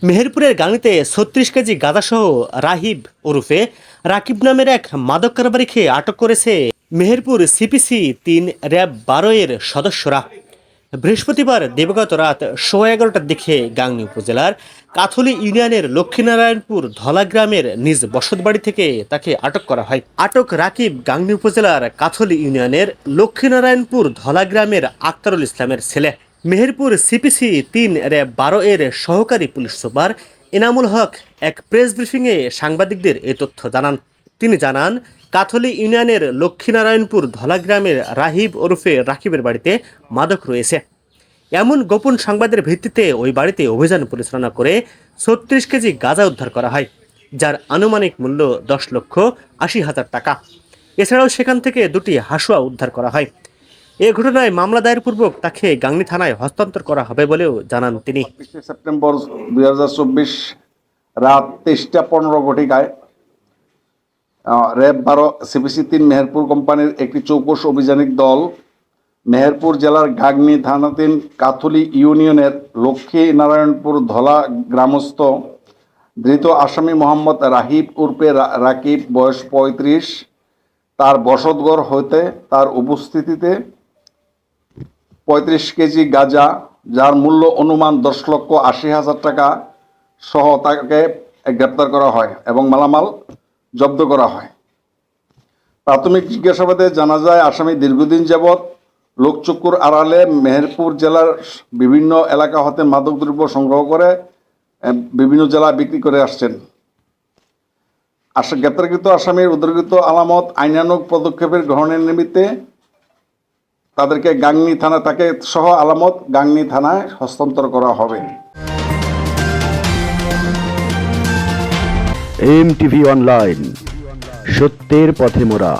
মেহেরপুরের গাংনীতে ৩৬ কেজি গাঁজাসহ রাহিব ওরফে রাকিব নামের এক মাদক কারবারিকে আটক করেছে মেহেরপুর সিপিসি ৩ র্যাব ১২ এর সদস্যরা। বৃহস্পতিবার দিবাগত রাত ১১:১৫টার দিকে গাংনী উপজেলার কাথলি ইউনিয়নের লক্ষ্মীনারায়ণপুর ধলা গ্রামের নিজ বসতবাড়ি থেকে তাকে আটক করা হয়। আটক রাকিব গাংনী উপজেলার কাথলি ইউনিয়নের লক্ষ্মীনারায়ণপুর ধলা গ্রামের আক্তারুল ইসলামের ছেলে। মেহেরপুর সিপিসি ৩ র্যাব ১২ এর সহকারী পুলিশ সুপার এনামুল হক এক প্রেস ব্রিফিংয়ে সাংবাদিকদের এ তথ্য জানান। তিনি জানান, কাথলি ইউনিয়নের লক্ষ্মীনারায়ণপুর ধলা গ্রামের রাহিব ওরফে রাকিবের বাড়িতে মাদক রয়েছে। এমন গোপন সংবাদের ভিত্তিতে ওই বাড়িতে অভিযান পরিচালনা করে ৩৬ কেজি গাঁজা উদ্ধার করা হয়, যার আনুমানিক মূল্য ১০,৮০,০০০ টাকা। এছাড়াও সেখান থেকে দুটি হাসুয়া উদ্ধার করা হয়। এ ঘটনায় মামলা দায়েরপূর্বক তাকে গাংনী থানায় হস্তান্তর করা হবে বলেও জানান তিনি। সেপ্টেম্বর ২০২৪ রাত ৩:১৫ ঘটিকায় র্যাব ১২ সিপিসি ৩ মেহেরপুর কোম্পানির একটি চৌকস অভিযানিক দল মেহেরপুর জেলার গাংনী থানাধীন কাথলি ইউনিয়নের লক্ষ্মী নারায়ণপুর ধলা গ্রামস্থ ধৃত আসামি মোহাম্মদ রাহিব উর্ফে রাকিব, বয়স ৩৫, তার বসতঘর হইতে তার উপস্থিতিতে ৩৫ কেজি গাঁজা, যার মূল্য অনুমান ১০,৮০,০০০ টাকা সহ তাকে গ্রেপ্তার করা হয় এবং মালামাল জব্দ করা হয়। প্রাথমিক জিজ্ঞাসাবাদে জানা যায়, আসামি দীর্ঘদিন যাবৎ লোকচক্ষুর আড়ালে মেহেরপুর জেলার বিভিন্ন এলাকা হতে মাদকদ্রব্য সংগ্রহ করে বিভিন্ন জেলায় বিক্রি করে আসছেন। গ্রেপ্তারকৃত আসামির উদ্ধারকৃত আলামত আইনানুগ পদক্ষেপের গ্রহণের নিমিত্তে তাদেরকে গাংনী থানা তাকে সহ আলামত গাংনী থানায় হস্তান্তর করা হবে। এমটিভি অনলাইন, সত্যের পথে মোরা।